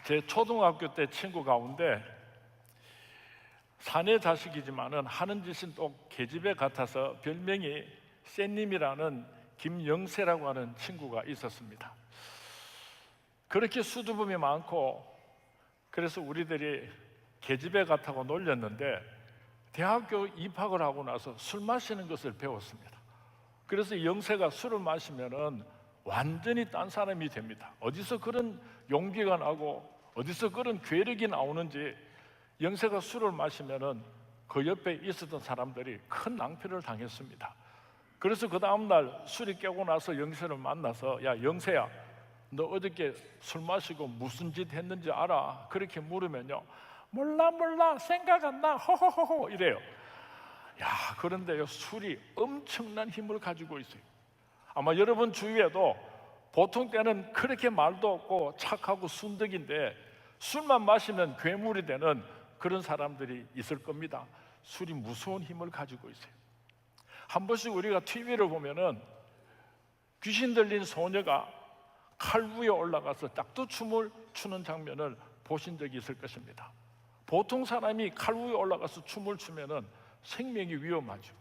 제 초등학교 때 친구 가운데 사내 자식이지만은 하는 짓은 또 계집애 같아서 별명이 쌤님이라는 김영세라고 하는 친구가 있었습니다. 그렇게 수줍음이 많고 그래서 우리들이 계집애 같다고 놀렸는데 대학교 입학을 하고 나서 술 마시는 것을 배웠습니다. 그래서 영세가 술을 마시면은 완전히 딴 사람이 됩니다. 어디서 그런 용기가 나고 어디서 그런 괴력이 나오는지 영세가 술을 마시면은 그 옆에 있었던 사람들이 큰 낭패를 당했습니다. 그래서 그 다음날 술이 깨고 나서 영세를 만나서 야 영세야, 너 어저께 술 마시고 무슨 짓 했는지 알아? 그렇게 물으면요, 몰라 생각 안 나 호호호호 이래요. 야, 그런데요 술이 엄청난 힘을 가지고 있어요. 아마 여러분 주위에도 보통 때는 그렇게 말도 없고 착하고 순덕인데 술만 마시면 괴물이 되는 그런 사람들이 있을 겁니다. 술이 무서운 힘을 가지고 있어요. 한 번씩 우리가 TV를 보면은 귀신 들린 소녀가 칼 위에 올라가서 짝두춤을 추는 장면을 보신 적이 있을 것입니다. 보통 사람이 칼 위에 올라가서 춤을 추면은 생명이 위험하죠.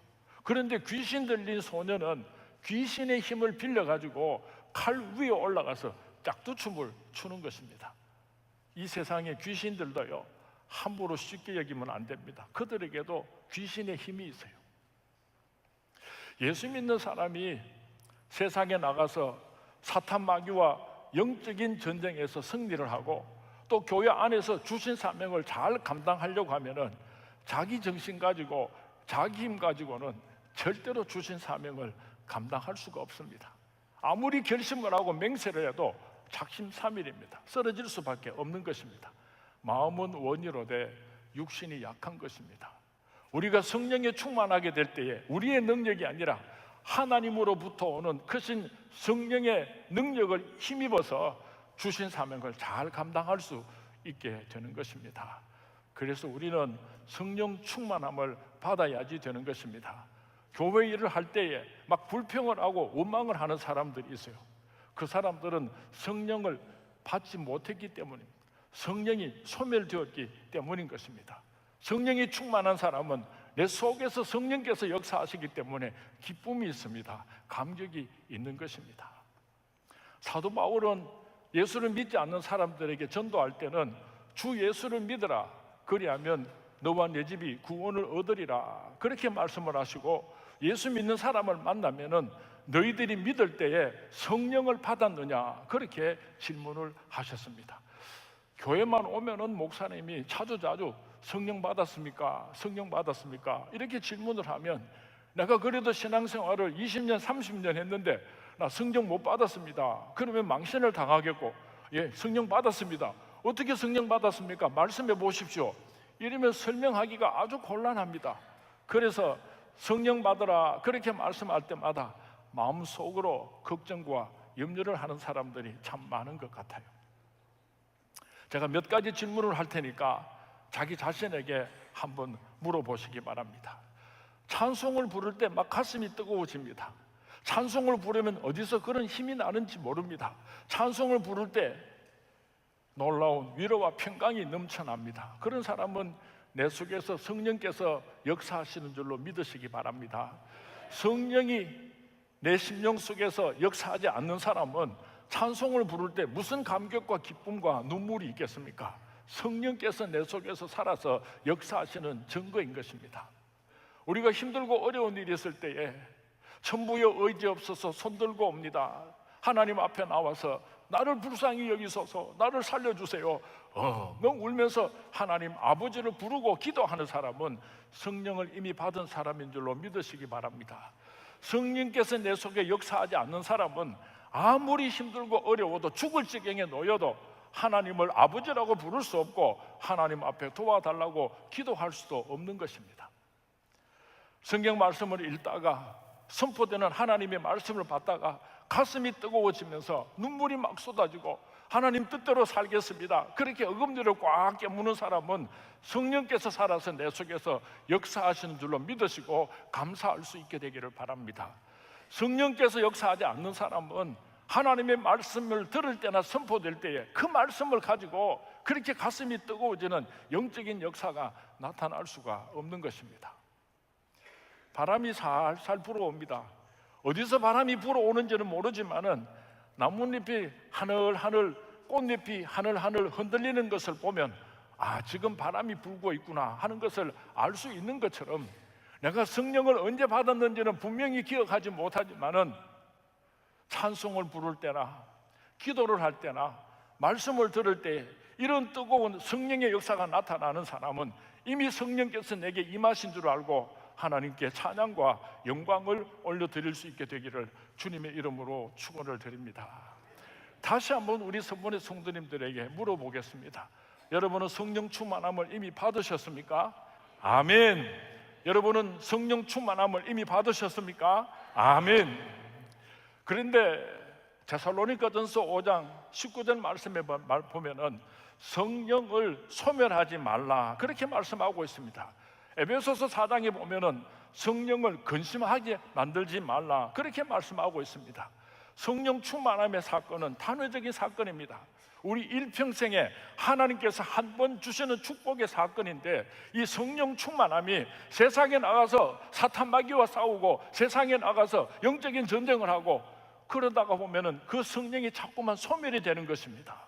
그런데 귀신 들린 소녀는 귀신의 힘을 빌려가지고 칼 위에 올라가서 짝두춤을 추는 것입니다. 이 세상의 귀신들도요 함부로 쉽게 여기면 안 됩니다. 그들에게도 귀신의 힘이 있어요. 예수 믿는 사람이 세상에 나가서 사탄 마귀와 영적인 전쟁에서 승리를 하고 또 교회 안에서 주신 사명을 잘 감당하려고 하면은 자기 정신 가지고 자기 힘 가지고는 절대로 주신 사명을 감당할 수가 없습니다. 아무리 결심을 하고 맹세를 해도 작심삼일입니다. 쓰러질 수밖에 없는 것입니다. 마음은 원이로되 육신이 약한 것입니다. 우리가 성령에 충만하게 될 때에 우리의 능력이 아니라 하나님으로부터 오는 크신 성령의 능력을 힘입어서 주신 사명을 잘 감당할 수 있게 되는 것입니다. 그래서 우리는 성령 충만함을 받아야지 되는 것입니다. 교회 일을 할 때에 막 불평을 하고 원망을 하는 사람들이 있어요. 그 사람들은 성령을 받지 못했기 때문입니다. 성령이 소멸되었기 때문인 것입니다. 성령이 충만한 사람은 내 속에서 성령께서 역사하시기 때문에 기쁨이 있습니다. 감격이 있는 것입니다. 사도 바울은 예수를 믿지 않는 사람들에게 전도할 때는 주 예수를 믿으라, 그리하면 너와 내 집이 구원을 얻으리라, 그렇게 말씀을 하시고, 예수 믿는 사람을 만나면은 너희들이 믿을 때에 성령을 받았느냐, 그렇게 질문을 하셨습니다. 교회만 오면은 목사님이 자주자주 성령 받았습니까? 성령 받았습니까? 이렇게 질문을 하면 내가 그래도 신앙생활을 20년 30년 했는데 나 성령 못 받았습니다. 그러면 망신을 당하겠고, 예, 성령 받았습니다. 어떻게 성령 받았습니까? 말씀해 보십시오. 이러면 설명하기가 아주 곤란합니다. 그래서 성령 받으라 그렇게 말씀할 때마다 마음속으로 걱정과 염려를 하는 사람들이 참 많은 것 같아요. 제가 몇 가지 질문을 할 테니까 자기 자신에게 한번 물어보시기 바랍니다. 찬송을 부를 때 막 가슴이 뜨거워집니다. 찬송을 부르면 어디서 그런 힘이 나는지 모릅니다. 찬송을 부를 때 놀라운 위로와 평강이 넘쳐납니다. 그런 사람은 내 속에서 성령께서 역사하시는 줄로 믿으시기 바랍니다. 성령이 내 심령 속에서 역사하지 않는 사람은 찬송을 부를 때 무슨 감격과 기쁨과 눈물이 있겠습니까? 성령께서 내 속에서 살아서 역사하시는 증거인 것입니다. 우리가 힘들고 어려운 일이 있을 때에 천부여 의지없어서 손들고 옵니다. 하나님 앞에 나와서 나를 불쌍히 여기소서, 나를 살려주세요. 엉 울면서 하나님 아버지를 부르고 기도하는 사람은 성령을 이미 받은 사람인 줄로 믿으시기 바랍니다. 성령께서 내 속에 역사하지 않는 사람은 아무리 힘들고 어려워도 죽을 지경에 놓여도 하나님을 아버지라고 부를 수 없고 하나님 앞에 도와달라고 기도할 수도 없는 것입니다. 성경 말씀을 읽다가 선포되는 하나님의 말씀을 받다가 가슴이 뜨거워지면서 눈물이 막 쏟아지고 하나님 뜻대로 살겠습니다, 그렇게 어금니를 꽉 깨무는 사람은 성령께서 살아서 내 속에서 역사하시는 줄로 믿으시고 감사할 수 있게 되기를 바랍니다. 성령께서 역사하지 않는 사람은 하나님의 말씀을 들을 때나 선포될 때에 그 말씀을 가지고 그렇게 가슴이 뜨거워지는 영적인 역사가 나타날 수가 없는 것입니다. 바람이 살살 불어옵니다. 어디서 바람이 불어오는지는 모르지만은 나뭇잎이 하늘하늘, 꽃잎이 하늘하늘 흔들리는 것을 보면 지금 바람이 불고 있구나 하는 것을 알 수 있는 것처럼, 내가 성령을 언제 받았는지는 분명히 기억하지 못하지만은 찬송을 부를 때나 기도를 할 때나 말씀을 들을 때 이런 뜨거운 성령의 역사가 나타나는 사람은 이미 성령께서 내게 임하신 줄 알고 하나님께 찬양과 영광을 올려드릴 수 있게 되기를 주님의 이름으로 축원을 드립니다. 다시 한번 우리 선본의 성도님들에게 물어보겠습니다. 여러분은 성령 충만함을 이미 받으셨습니까? 아멘. 여러분은 성령 충만함을 이미 받으셨습니까? 아멘. 그런데 데살로니가전서 5장 19절 말씀에 보면은 성령을 소멸하지 말라 그렇게 말씀하고 있습니다. 에베소서 4장에 보면은 성령을 근심하게 만들지 말라 그렇게 말씀하고 있습니다. 성령 충만함의 사건은 단회적인 사건입니다. 우리 일평생에 하나님께서 한 번 주시는 축복의 사건인데, 이 성령 충만함이 세상에 나가서 사탄 마귀와 싸우고 세상에 나가서 영적인 전쟁을 하고 그러다가 보면은 그 성령이 자꾸만 소멸이 되는 것입니다.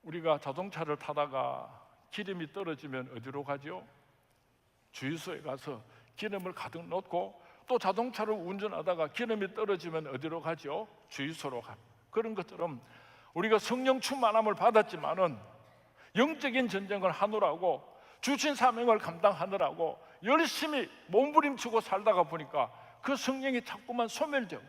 우리가 자동차를 타다가 기름이 떨어지면 어디로 가죠? 주유소에 가서 기름을 가득 넣고, 또 자동차를 운전하다가 기름이 떨어지면 어디로 가죠? 주유소로 갑니다. 그런 것처럼 우리가 성령 충만함을 받았지만은 영적인 전쟁을 하느라고, 주신 사명을 감당하느라고 열심히 몸부림치고 살다가 보니까 그 성령이 자꾸만 소멸되고,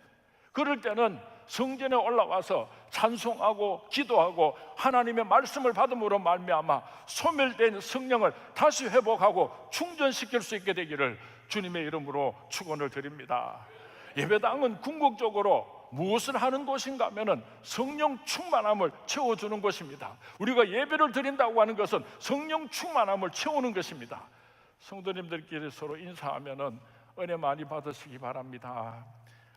그럴 때는 성전에 올라와서 찬송하고 기도하고 하나님의 말씀을 받음으로 말미암아 소멸된 성령을 다시 회복하고 충전시킬 수 있게 되기를 주님의 이름으로 축원을 드립니다. 예배당은 궁극적으로 무엇을 하는 곳인가 하면은 성령 충만함을 채워주는 것입니다. 우리가 예배를 드린다고 하는 것은 성령 충만함을 채우는 것입니다. 성도님들끼리 서로 인사하면은 은혜 많이 받으시기 바랍니다.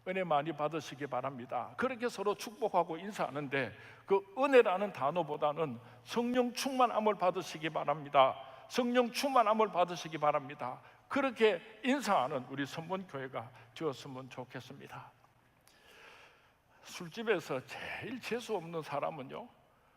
은혜 많이 받으시기 바랍니다. 그렇게 서로 축복하고 인사하는데, 그 은혜라는 단어보다는 성령 충만함을 받으시기 바랍니다. 성령 충만함을 받으시기 바랍니다. 그렇게 인사하는 우리 선본교회가 되었으면 좋겠습니다. 술집에서 제일 재수 없는 사람은요,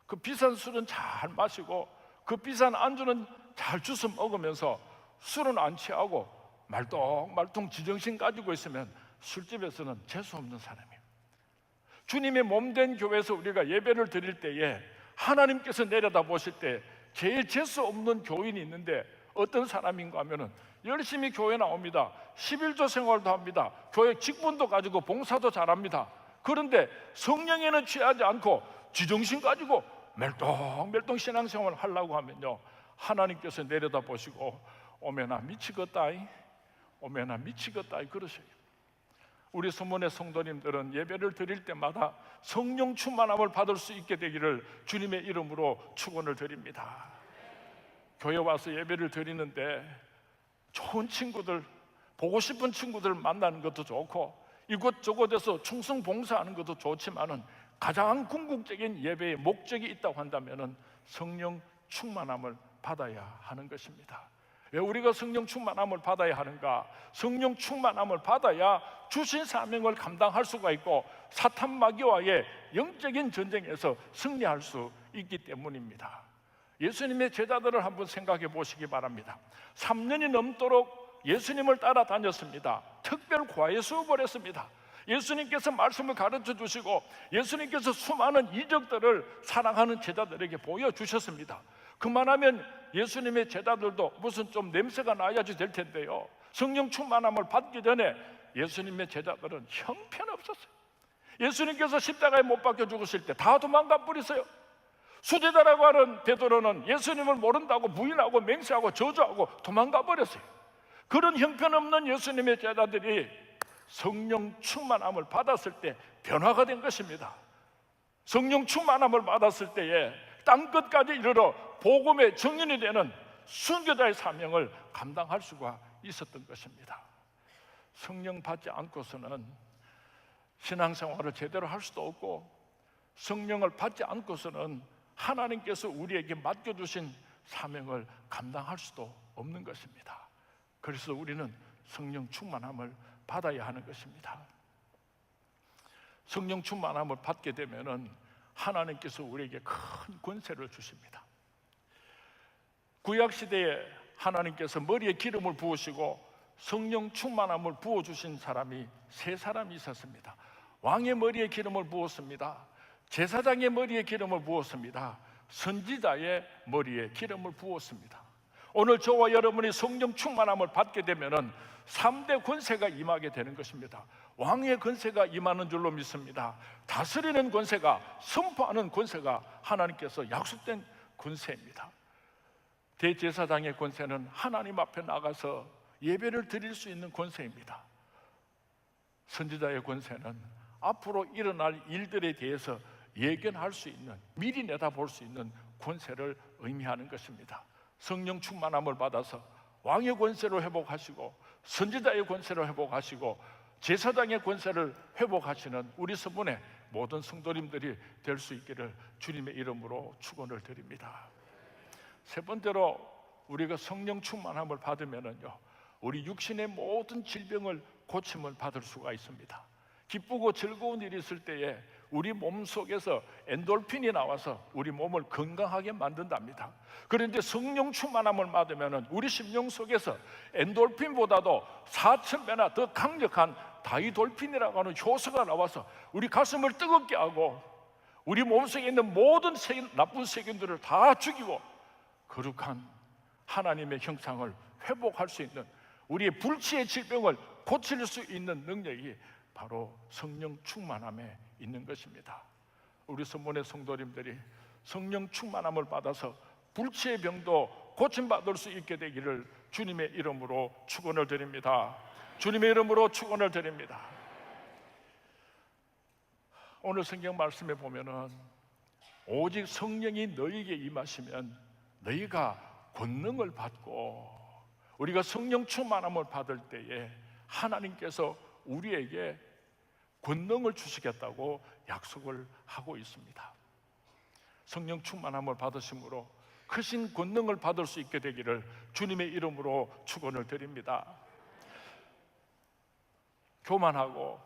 그 비싼 술은 잘 마시고 그 비싼 안주는 잘 주워 먹으면서 술은 안 취하고 말똥말똥 지정신 가지고 있으면 술집에서는 재수 없는 사람이에요. 주님의 몸된 교회에서 우리가 예배를 드릴 때에 하나님께서 내려다 보실 때 제일 재수 없는 교인이 있는데 어떤 사람인가 하면은 열심히 교회 나옵니다. 11조 생활도 합니다. 교회 직분도 가지고 봉사도 잘합니다. 그런데 성령에는 취하지 않고 지정신 가지고 멜똥멜똥 신앙생활을 하려고 하면요, 하나님께서 내려다 보시고 오메나 미치겠다이, 오메나 미치겠다이 그러셔요. 우리 소문의 성도님들은 예배를 드릴 때마다 성령 충만함을 받을 수 있게 되기를 주님의 이름으로 축원을 드립니다. 교회 와서 예배를 드리는데 좋은 친구들, 보고 싶은 친구들 만나는 것도 좋고 이곳저곳에서 충성 봉사하는 것도 좋지만은 가장 궁극적인 예배의 목적이 있다고 한다면은 성령 충만함을 받아야 하는 것입니다. 왜 우리가 성령 충만함을 받아야 하는가? 성령 충만함을 받아야 주신 사명을 감당할 수가 있고 사탄 마귀와의 영적인 전쟁에서 승리할 수 있기 때문입니다. 예수님의 제자들을 한번 생각해 보시기 바랍니다. 3년이 넘도록 예수님을 따라다녔습니다. 특별 과외 수업을 했습니다. 예수님께서 말씀을 가르쳐 주시고 예수님께서 수많은 이적들을 사랑하는 제자들에게 보여주셨습니다. 그만하면 예수님의 제자들도 무슨 좀 냄새가 나야지 될 텐데요, 성령 충만함을 받기 전에 예수님의 제자들은 형편없었어요. 예수님께서 십자가에 못 박혀 죽으실 때 다 도망가 버렸어요. 수제자라고 하는 베드로는 예수님을 모른다고 부인하고 맹세하고 저주하고 도망가 버렸어요. 그런 형편없는 예수님의 제자들이 성령 충만함을 받았을 때 변화가 된 것입니다. 성령 충만함을 받았을 때에 땅끝까지 이르러 복음의 증인이 되는 순교자의 사명을 감당할 수가 있었던 것입니다. 성령 받지 않고서는 신앙생활을 제대로 할 수도 없고 성령을 받지 않고서는 하나님께서 우리에게 맡겨주신 사명을 감당할 수도 없는 것입니다. 그래서 우리는 성령 충만함을 받아야 하는 것입니다. 성령 충만함을 받게 되면은 하나님께서 우리에게 큰 권세를 주십니다. 구약 시대에 하나님께서 머리에 기름을 부으시고 성령 충만함을 부어주신 사람이 세 사람이 있었습니다. 왕의 머리에 기름을 부었습니다. 제사장의 머리에 기름을 부었습니다. 선지자의 머리에 기름을 부었습니다. 오늘 저와 여러분이 성령 충만함을 받게 되면은 3대 권세가 임하게 되는 것입니다. 왕의 권세가 임하는 줄로 믿습니다. 다스리는 권세가, 선포하는 권세가 하나님께서 약속된 권세입니다. 대제사장의 권세는 하나님 앞에 나가서 예배를 드릴 수 있는 권세입니다. 선지자의 권세는 앞으로 일어날 일들에 대해서 예견할 수 있는, 미리 내다볼 수 있는 권세를 의미하는 것입니다. 성령 충만함을 받아서 왕의 권세로 회복하시고 선지자의 권세로 회복하시고 제사장의 권세를 회복하시는 우리 서문의 모든 성도님들이 될 수 있기를 주님의 이름으로 축원을 드립니다. 세 번째로 우리가 성령 충만함을 받으면은요, 우리 육신의 모든 질병을 고침을 받을 수가 있습니다. 기쁘고 즐거운 일이 있을 때에 우리 몸 속에서 엔돌핀이 나와서 우리 몸을 건강하게 만든답니다. 그런데 성령 충만함을 받으면 우리 심령 속에서 엔돌핀보다도 4,000배나 더 강력한 다이돌핀이라고 하는 효소가 나와서 우리 가슴을 뜨겁게 하고 우리 몸속에 있는 모든 나쁜 세균들을 다 죽이고 거룩한 하나님의 형상을 회복할 수 있는, 우리의 불치의 질병을 고칠 수 있는 능력이 바로 성령 충만함에 있는 것입니다. 우리 선문의 성도님들이 성령 충만함을 받아서 불치의 병도 고침받을 수 있게 되기를 주님의 이름으로 축원을 드립니다. 주님의 이름으로 축원을 드립니다. 오늘 성경 말씀에 보면은 오직 성령이 너희에게 임하시면 너희가 권능을 받고, 우리가 성령 충만함을 받을 때에 하나님께서 우리에게 권능을 주시겠다고 약속을 하고 있습니다. 성령 충만함을 받으심으로 크신 권능을 받을 수 있게 되기를 주님의 이름으로 축원을 드립니다. 교만하고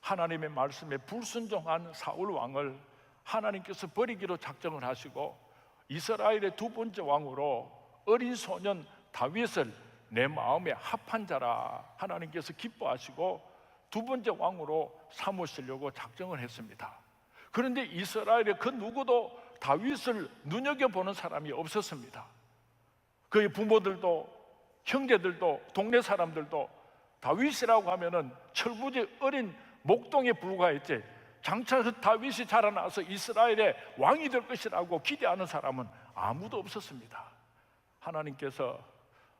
하나님의 말씀에 불순종한 사울 왕을 하나님께서 버리기로 작정을 하시고 이스라엘의 두 번째 왕으로 어린 소년 다윗을 내 마음에 합한 자라 하나님께서 기뻐하시고 두 번째 왕으로 삼으시려고 작정을 했습니다. 그런데 이스라엘의 그 누구도 다윗을 눈여겨보는 사람이 없었습니다. 그의 부모들도 형제들도 동네 사람들도 다윗이라고 하면은 철부지 어린 목동에 불과했지, 장차 다윗이 자라나서 이스라엘의 왕이 될 것이라고 기대하는 사람은 아무도 없었습니다. 하나님께서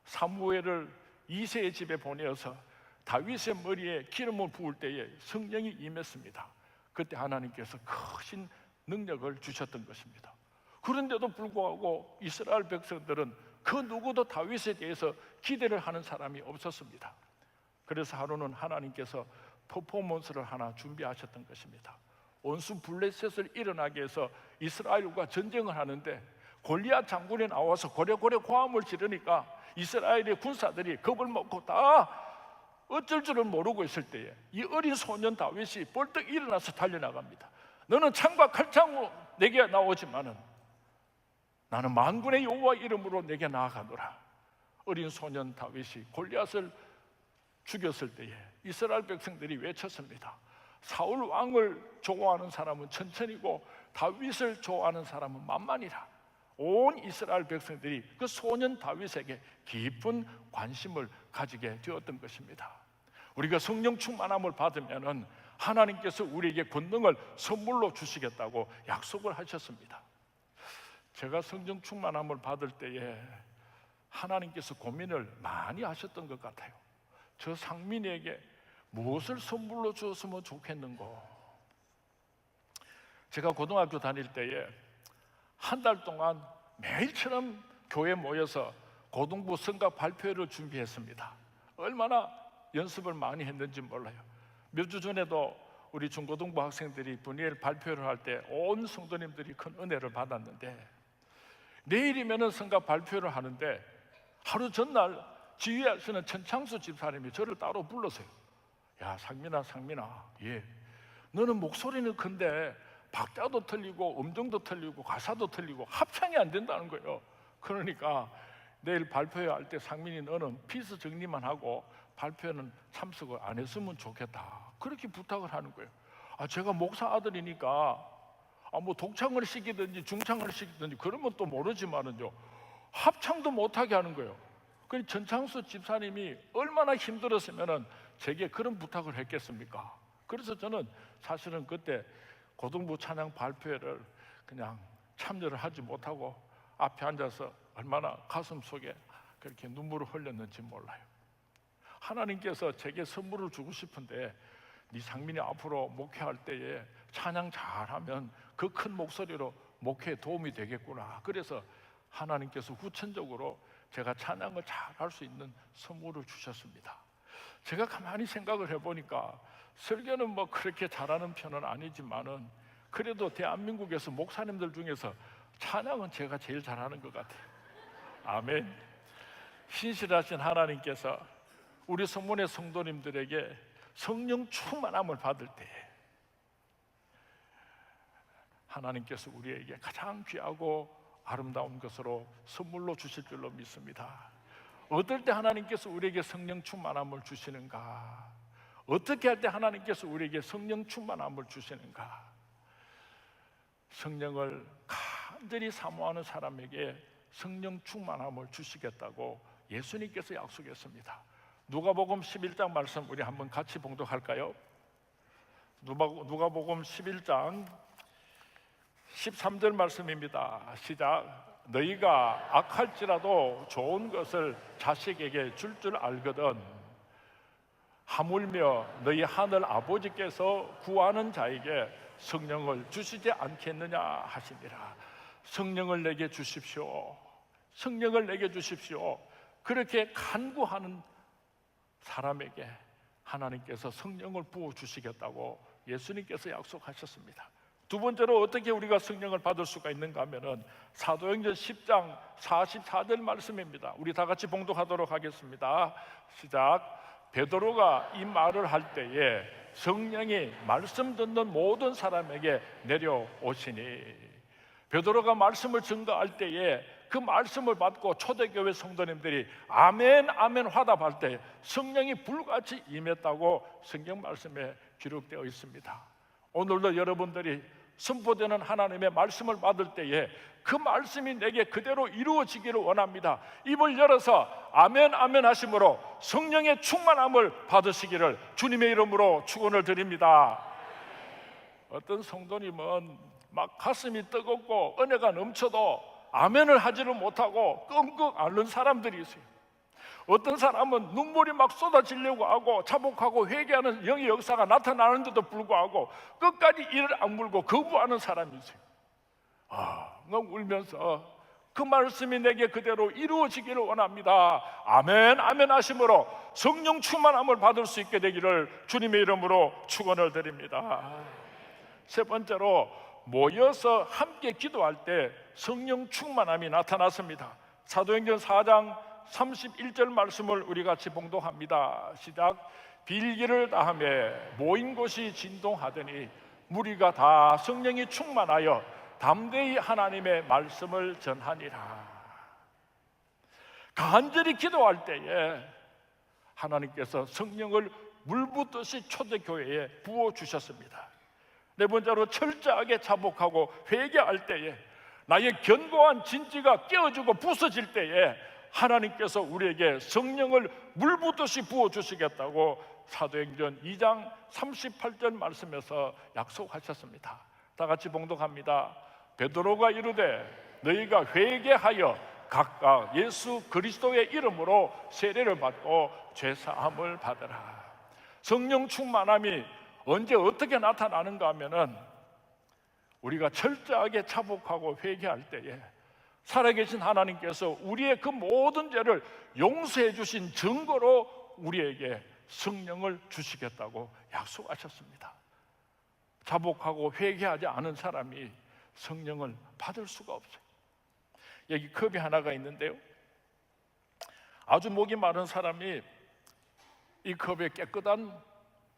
사무엘을 이새의 집에 보내어서 다윗의 머리에 기름을 부을 때에 성령이 임했습니다. 그때 하나님께서 크신 능력을 주셨던 것입니다. 그런데도 불구하고 이스라엘 백성들은 그 누구도 다윗에 대해서 기대를 하는 사람이 없었습니다. 그래서 하루는 하나님께서 퍼포먼스를 하나 준비하셨던 것입니다. 온수 블레셋을 일어나게 해서 이스라엘과 전쟁을 하는데 골리앗 장군이 나와서 고래고래 고함을 지르니까 이스라엘의 군사들이 겁을 먹고 다 어쩔 줄을 모르고 있을 때에 이 어린 소년 다윗이 벌떡 일어나서 달려나갑니다. 너는 창과 칼창으로 내게 나오지만은 나는 만군의 여호와 이름으로 내게 나아가노라. 어린 소년 다윗이 골리앗을 죽였을 때에 이스라엘 백성들이 외쳤습니다. 사울 왕을 좋아하는 사람은 천천히고 다윗을 좋아하는 사람은 만만이라. 온 이스라엘 백성들이 그 소년 다윗에게 깊은 관심을 가지게 되었던 것입니다. 우리가 성령 충만함을 받으면은 하나님께서 우리에게 권능을 선물로 주시겠다고 약속을 하셨습니다. 제가 성령 충만함을 받을 때에 하나님께서 고민을 많이 하셨던 것 같아요. 저 상민에게 무엇을 선물로 주었으면 좋겠는고. 제가 고등학교 다닐 때에 한 달 동안 매일처럼 교회에 모여서 고등부 성각 발표회를 준비했습니다. 얼마나 연습을 많이 했는지 몰라요. 몇 주 전에도 우리 중고등부 학생들이 분이엘 발표를 할 때 온 성도님들이 큰 은혜를 받았는데, 내일이면은 성가 발표를 하는데 하루 전날 지휘하시는 천창수 집사님이 저를 따로 불러서요. 야, 상민아, 예, 너는 목소리는 큰데 박자도 틀리고 음정도 틀리고 가사도 틀리고 합창이 안 된다는 거예요. 그러니까 내일 발표할 때 상민이 너는 피스 정리만 하고 발표는 참석을 안 했으면 좋겠다, 그렇게 부탁을 하는 거예요. 제가 목사 아들이니까 뭐 독창을 시키든지 중창을 시키든지 그러면 또 모르지만은요, 합창도 못하게 하는 거예요. 그 전창수 집사님이 얼마나 힘들었으면은 제게 그런 부탁을 했겠습니까? 그래서 저는 사실은 그때 고등부 찬양 발표회를 그냥 참여를 하지 못하고 앞에 앉아서 얼마나 가슴 속에 그렇게 눈물을 흘렸는지 몰라요. 하나님께서 제게 선물을 주고 싶은데, 네 상민이 앞으로 목회할 때에 찬양 잘하면 그 큰 목소리로 목회에 도움이 되겠구나. 그래서 하나님께서 후천적으로 제가 찬양을 잘할 수 있는 선물을 주셨습니다. 제가 가만히 생각을 해보니까 설교는 뭐 그렇게 잘하는 편은 아니지만은 그래도 대한민국에서 목사님들 중에서 찬양은 제가 제일 잘하는 것 같아요. 아멘. 신실하신 하나님께서 우리 성문의 성도님들에게 성령 충만함을 받을 때 하나님께서 우리에게 가장 귀하고 아름다운 것으로 선물로 주실 줄로 믿습니다. 어떨 때 하나님께서 우리에게 성령 충만함을 주시는가? 어떻게 할 때 하나님께서 우리에게 성령 충만함을 주시는가? 성령을 간절히 사모하는 사람에게 성령 충만함을 주시겠다고 예수님께서 약속했습니다. 누가복음 11장 말씀 우리 한번 같이 봉독할까요? 누가복음 11장 13절 말씀입니다. 시작. 너희가 악할지라도 좋은 것을 자식에게 줄 줄 알거든 하물며 너희 하늘 아버지께서 구하는 자에게 성령을 주시지 않겠느냐 하시니라. 성령을 내게 주십시오. 성령을 내게 주십시오. 그렇게 간구하는 사람에게 하나님께서 성령을 부어주시겠다고 예수님께서 약속하셨습니다. 두 번째로 어떻게 우리가 성령을 받을 수가 있는가 하면은 사도행전 10장 44절 말씀입니다. 우리 다 같이 봉독하도록 하겠습니다. 시작. 베드로가 이 말을 할 때에 성령이 말씀 듣는 모든 사람에게 내려오시니, 베드로가 말씀을 증거할 때에 그 말씀을 받고 초대교회 성도님들이 아멘 아멘 화답할 때 성령이 불같이 임했다고 성경 말씀에 기록되어 있습니다. 오늘도 여러분들이 선포되는 하나님의 말씀을 받을 때에 그 말씀이 내게 그대로 이루어지기를 원합니다. 입을 열어서 아멘 아멘 하심으로 성령의 충만함을 받으시기를 주님의 이름으로 축원을 드립니다. 어떤 성도님은 막 가슴이 뜨겁고 은혜가 넘쳐도 아멘을 하지를 못하고 끙끙 앓는 사람들이 있어요. 어떤 사람은 눈물이 막 쏟아지려고 하고 자복하고 회개하는 영의 역사가 나타나는데도 불구하고 끝까지 이를 악물고 거부하는 사람이 있어요. 울면서 그 말씀이 내게 그대로 이루어지기를 원합니다. 아멘 아멘 하심으로 성령 충만함을 받을 수 있게 되기를 주님의 이름으로 축원을 드립니다. 세 번째로 모여서 함께 기도할 때 성령 충만함이 나타났습니다. 사도행전 4장 31절 말씀을 우리 같이 봉독합니다. 시작. 빌기를 다하며 모인 곳이 진동하더니 무리가 다 성령이 충만하여 담대히 하나님의 말씀을 전하니라. 간절히 기도할 때에 하나님께서 성령을 물붓듯이 초대교회에 부어주셨습니다. 네 번째로 철저하게 자복하고 회개할 때에 나의 견고한 진지가 깨어지고 부서질 때에 하나님께서 우리에게 성령을 물붓듯이 부어주시겠다고 사도행전 2장 38절 말씀에서 약속하셨습니다. 다 같이 봉독합니다. 베드로가 이르되 너희가 회개하여 각각 예수 그리스도의 이름으로 세례를 받고 죄사함을 받으라. 성령 충만함이 언제 어떻게 나타나는가 하면은 우리가 철저하게 자복하고 회개할 때에 살아계신 하나님께서 우리의 그 모든 죄를 용서해 주신 증거로 우리에게 성령을 주시겠다고 약속하셨습니다. 자복하고 회개하지 않은 사람이 성령을 받을 수가 없어요. 여기 컵이 하나가 있는데요, 아주 목이 마른 사람이 이 컵에 깨끗한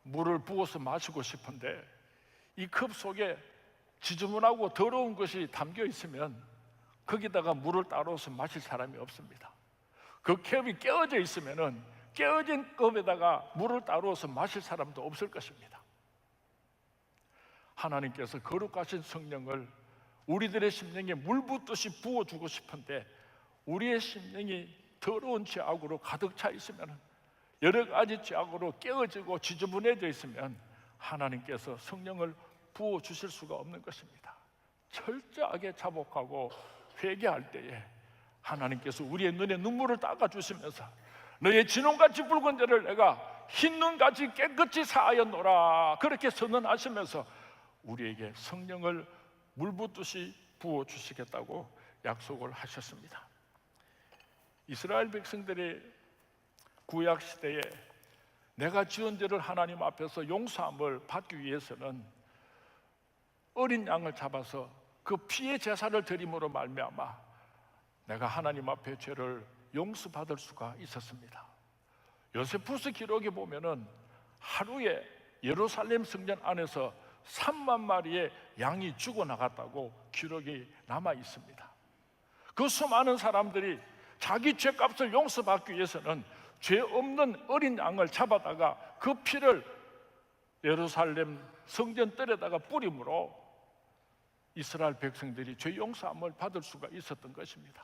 물을 부어서 마시고 싶은데 이 컵 속에 지저분하고 더러운 것이 담겨 있으면 거기다가 물을 따라서 마실 사람이 없습니다. 그 컵이 깨어져 있으면 깨어진 컵에다가 물을 따라서 마실 사람도 없을 것입니다. 하나님께서 거룩하신 성령을 우리들의 심령에 물 붓듯이 부어주고 싶은데 우리의 심령이 더러운 죄악으로 가득 차 있으면, 여러 가지 죄악으로 깨어지고 지저분해져 있으면 하나님께서 성령을 부어주실 수가 없는 것입니다. 철저하게 자복하고 회개할 때에 하나님께서 우리의 눈에 눈물을 닦아주시면서 너의 진홍같이 붉은 죄를 내가 흰 눈같이 깨끗이 사하였노라 그렇게 선언하시면서 우리에게 성령을 물붓듯이 부어주시겠다고 약속을 하셨습니다. 이스라엘 백성들이 구약시대에 내가 지은 죄를 하나님 앞에서 용서함을 받기 위해서는 어린 양을 잡아서 그 피의 제사를 드림으로 말미암아 내가 하나님 앞에 죄를 용서받을 수가 있었습니다. 요세푸스 기록에 보면은 하루에 예루살렘 성전 안에서 3만 마리의 양이 죽어나갔다고 기록이 남아 있습니다. 그 수많은 사람들이 자기 죄값을 용서받기 위해서는 죄 없는 어린 양을 잡아다가 그 피를 예루살렘 성전 뜰에다가 뿌림으로 이스라엘 백성들이 죄 용서함을 받을 수가 있었던 것입니다.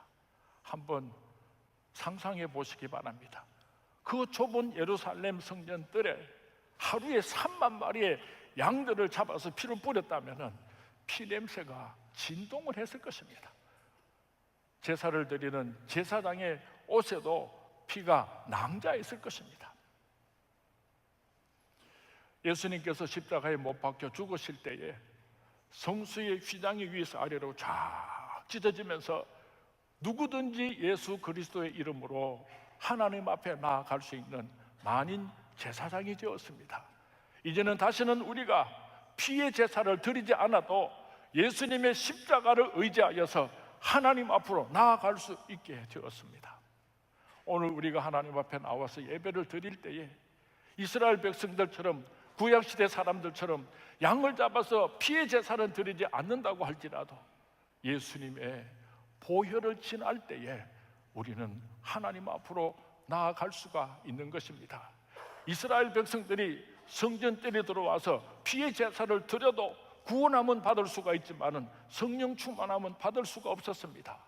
한번 상상해 보시기 바랍니다. 그 좁은 예루살렘 성전 뜰에 하루에 3만 마리의 양들을 잡아서 피를 뿌렸다면 피 냄새가 진동을 했을 것입니다. 제사를 드리는 제사장의 옷에도 피가 낭자했을 것입니다. 예수님께서 십자가에 못 박혀 죽으실 때에 성수의 휘장이 위에서 아래로 쫙 찢어지면서 누구든지 예수 그리스도의 이름으로 하나님 앞에 나아갈 수 있는 만인 제사장이 되었습니다. 이제는 다시는 우리가 피의 제사를 드리지 않아도 예수님의 십자가를 의지하여서 하나님 앞으로 나아갈 수 있게 되었습니다. 오늘 우리가 하나님 앞에 나와서 예배를 드릴 때에 이스라엘 백성들처럼 구약시대 사람들처럼 양을 잡아서 피의 제사를 드리지 않는다고 할지라도 예수님의 보혈을 지날 때에 우리는 하나님 앞으로 나아갈 수가 있는 것입니다. 이스라엘 백성들이 성전뜰에 들어와서 피의 제사를 드려도 구원함은 받을 수가 있지만은 성령 충만함은 받을 수가 없었습니다.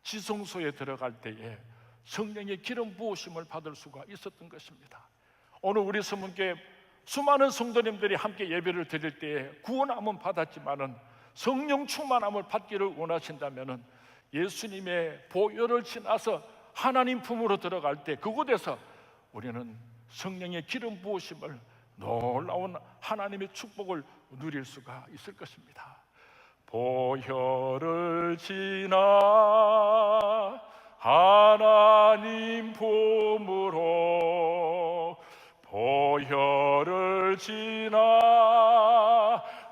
지성소에 들어갈 때에 성령의 기름 부으심을 받을 수가 있었던 것입니다. 오늘 우리 서문교회 수많은 성도님들이 함께 예배를 드릴 때에 구원함은 받았지만은 성령 충만함을 받기를 원하신다면은 예수님의 보혈을 지나서 하나님 품으로 들어갈 때 그곳에서 우리는 성령의 기름 부으심을, 놀라운 하나님의 축복을 누릴 수가 있을 것입니다. 보혈을 지나 하나님 품으로, 보혈을 지나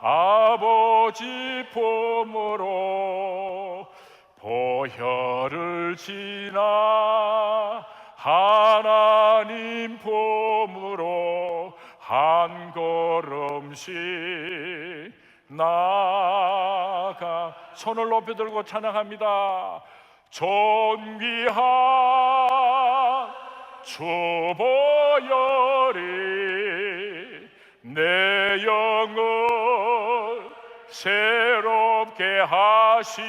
아버지 품으로, 보혈을 지나 하나님 품으로 한 걸음씩 나아가. 손을 높이 들고 찬양합니다. 존귀한 주 보혈이 내 영을 새롭게 하시네.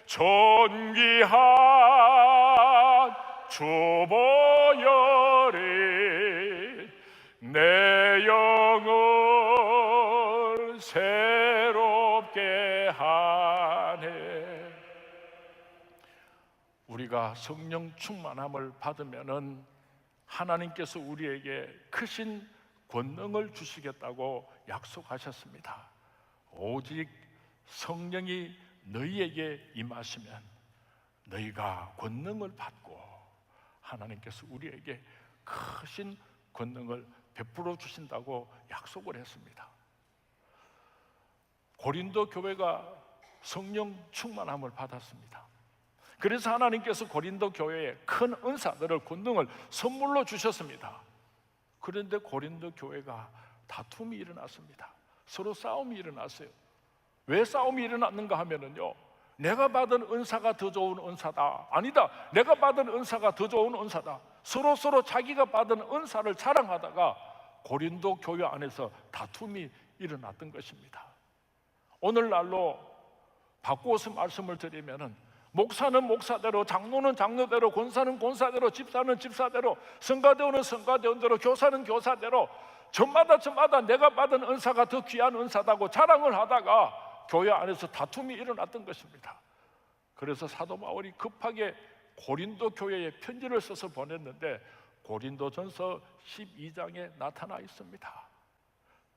존귀한 주 보혈이 내 영을 새롭게 하네. 우리가 성령 충만함을 받으면은 하나님께서 우리에게 크신 권능을 주시겠다고 약속하셨습니다. 오직 성령이 너희에게 임하시면 너희가 권능을 받고, 하나님께서 우리에게 크신 권능을 베풀어 주신다고 약속을 했습니다. 고린도 교회가 성령 충만함을 받았습니다. 그래서 하나님께서 고린도 교회에 큰 은사들을, 권능을 선물로 주셨습니다. 그런데 고린도 교회가 다툼이 일어났습니다. 서로 싸움이 일어났어요. 왜 싸움이 일어났는가 하면은요, 내가 받은 은사가 더 좋은 은사다, 아니다, 내가 받은 은사가 더 좋은 은사다, 서로 자기가 받은 은사를 자랑하다가 고린도 교회 안에서 다툼이 일어났던 것입니다. 오늘날로 바꾸어서 말씀을 드리면은, 목사는 목사대로, 장로는 장로대로, 권사는 권사대로, 집사는 집사대로, 성가대원은 성가대원대로, 교사는 교사대로, 저마다 내가 받은 은사가 더 귀한 은사다고 자랑을 하다가 교회 안에서 다툼이 일어났던 것입니다. 그래서 사도 바울이 급하게 고린도 교회에 편지를 써서 보냈는데 고린도전서 12장에 나타나 있습니다.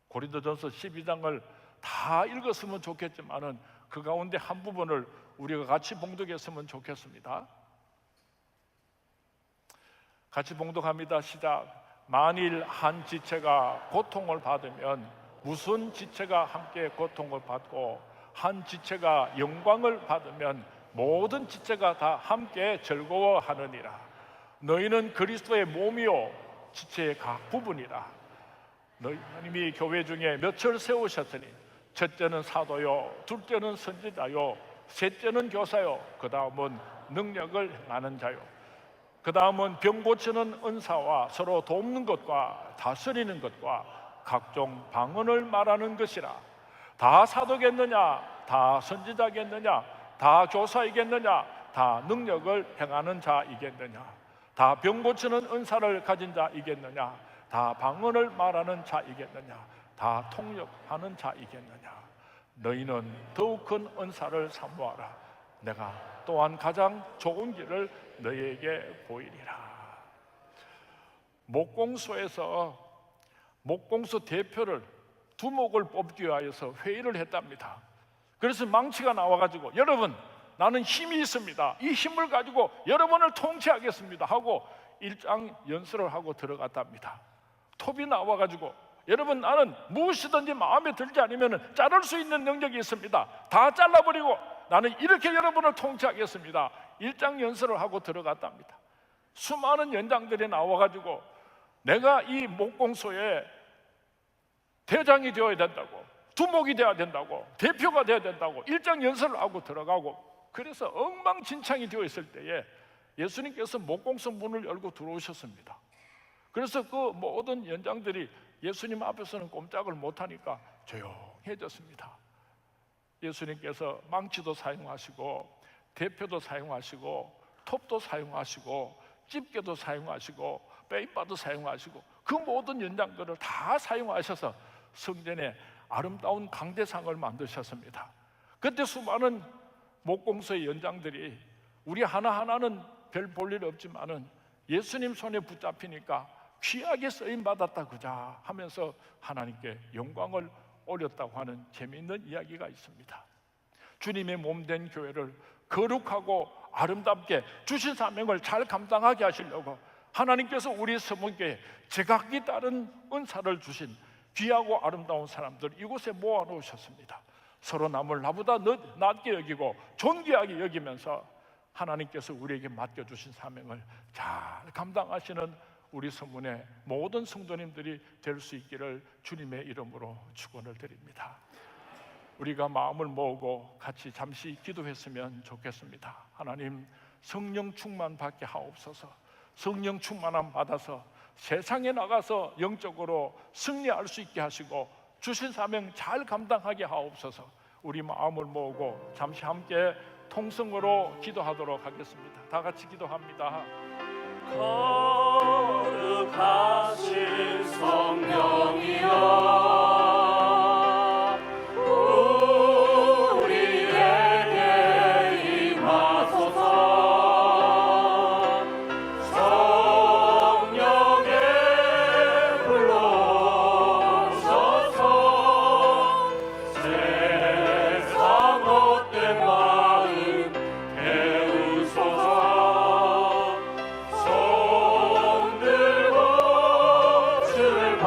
고린도전서 12장을 다 읽었으면 좋겠지만은 그 가운데 한 부분을 우리가 같이 봉독했으면 좋겠습니다. 같이 봉독합니다. 시작. 만일 한 지체가 고통을 받으면 무슨 지체가 함께 고통을 받고, 한 지체가 영광을 받으면 모든 지체가 다 함께 즐거워하느니라. 너희는 그리스도의 몸이요 지체의 각 부분이라. 너희님이 교회 중에 몇을 세우셨으니 첫째는 사도요, 둘째는 선지자요, 셋째는 교사요, 그 다음은 능력을 행하는 자요, 그 다음은 병 고치는 은사와 서로 돕는 것과 다스리는 것과 각종 방언을 말하는 것이라. 다 사도겠느냐, 다 선지자겠느냐, 다 교사이겠느냐, 다 능력을 행하는 자이겠느냐, 다 병 고치는 은사를 가진 자이겠느냐, 다 방언을 말하는 자이겠느냐, 다 통역하는 자이겠느냐. 너희는 더욱 큰 은사를 사모하라. 내가 또한 가장 좋은 길을 너희에게 보이리라. 목공소에서 목공소 대표를 두목을 뽑기 위하여서 회의를 했답니다. 그래서 망치가 나와가지고, 여러분 나는 힘이 있습니다, 이 힘을 가지고 여러분을 통치하겠습니다 하고 일장 연설을 하고 들어갔답니다. 톱이 나와가지고, 여러분 나는 무엇이든지 마음에 들지 않으면 자를 수 있는 능력이 있습니다, 다 잘라버리고 나는 이렇게 여러분을 통치하겠습니다, 일장 연설을 하고 들어갔답니다. 수많은 연장들이 나와가지고 내가 이 목공소에 대장이 되어야 된다고, 두목이 되어야 된다고, 대표가 되어야 된다고 일장 연설을 하고 들어가고, 그래서 엉망진창이 되어 있을 때에 예수님께서 목공소 문을 열고 들어오셨습니다. 그래서 그 모든 연장들이 예수님 앞에서는 꼼짝을 못하니까 조용해졌습니다. 예수님께서 망치도 사용하시고 대표도 사용하시고 톱도 사용하시고 집게도 사용하시고 빼입바도 사용하시고 그 모든 연장들을 다 사용하셔서 성전에 아름다운 강대상을 만드셨습니다. 그때 수많은 목공소의 연장들이 우리 하나하나는 별 볼 일 없지만은 예수님 손에 붙잡히니까 귀하게 쓰임 받았다 그자 하면서 하나님께 영광을 올렸다고 하는 재미있는 이야기가 있습니다. 주님의 몸된 교회를 거룩하고 아름답게 주신 사명을 잘 감당하게 하시려고 하나님께서 우리 서문교에 제각기 다른 은사를 주신 귀하고 아름다운 사람들 이곳에 모아놓으셨습니다. 서로 남을 나보다 낮게 여기고 존귀하게 여기면서 하나님께서 우리에게 맡겨주신 사명을 잘 감당하시는 우리 서문의 모든 성도님들이 될 수 있기를 주님의 이름으로 축원을 드립니다. 우리가 마음을 모으고 같이 잠시 기도했으면 좋겠습니다. 하나님, 성령 충만 받게 하옵소서. 성령 충만함 받아서 세상에 나가서 영적으로 승리할 수 있게 하시고 주신 사명 잘 감당하게 하옵소서. 우리 마음을 모으고 잠시 함께 통성으로 기도하도록 하겠습니다. 다 같이 기도합니다. 거룩하신 성령이여, 손들고 주를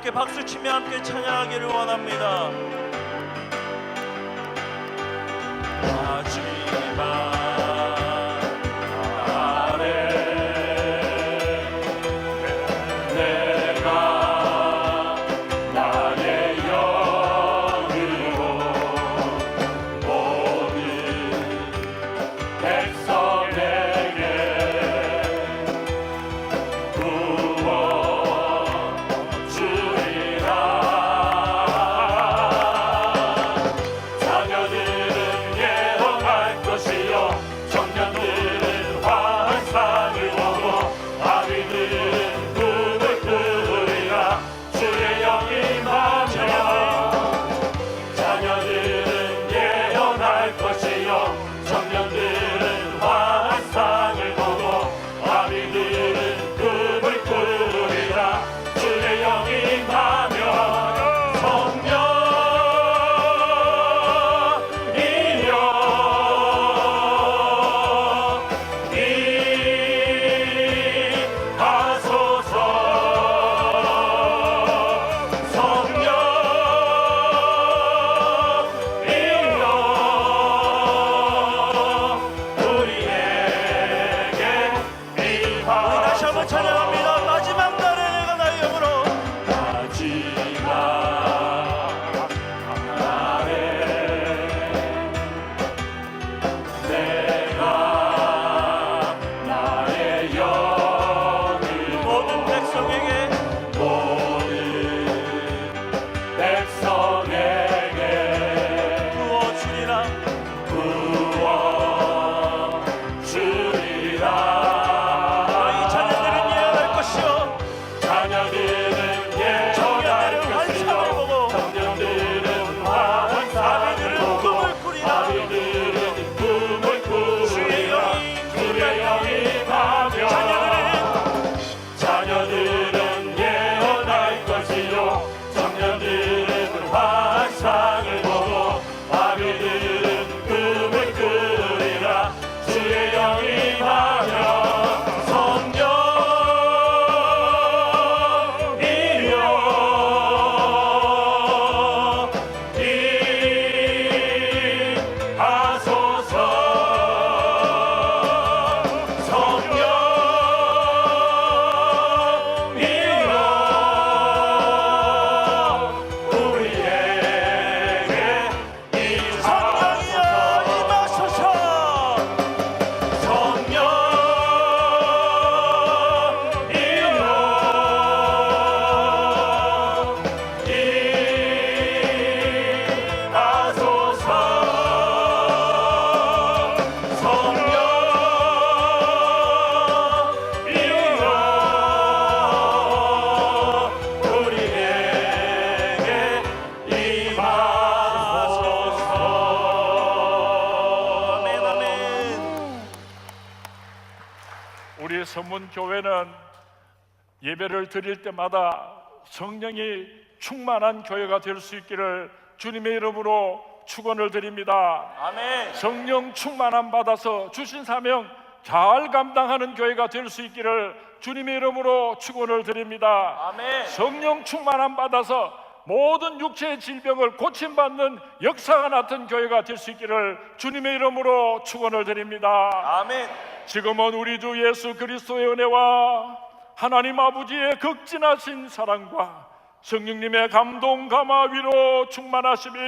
함께 박수치며 함께 찬양하기를 원합니다. 하지만 서문교회는 예배를 드릴 때마다 성령이 충만한 교회가 될 수 있기를 주님의 이름으로 축원을 드립니다. 아멘. 성령 충만함 받아서 주신 사명 잘 감당하는 교회가 될 수 있기를 주님의 이름으로 축원을 드립니다. 아멘. 성령 충만함 받아서 모든 육체의 질병을 고침받는 역사가 나타난 교회가 될 수 있기를 주님의 이름으로 축원을 드립니다. 아멘. 지금은 우리 주 예수 그리스도의 은혜와 하나님 아버지의 극진하신 사랑과 성령님의 감동 감화 위로 충만하심이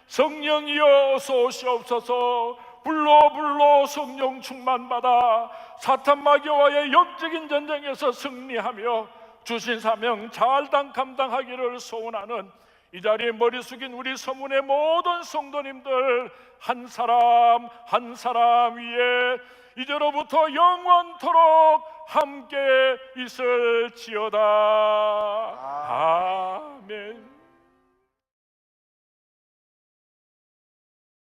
성령이여 어서 오시옵소서. 불로 성령 충만받아 사탄 마귀와의 역적인 전쟁에서 승리하며 주신 사명 잘 감당하기를 소원하는 이 자리에 머리 숙인 우리 서문의 모든 성도님들 한 사람 한 사람 위에 이제로부터 영원토록 함께 있을지어다. 아멘.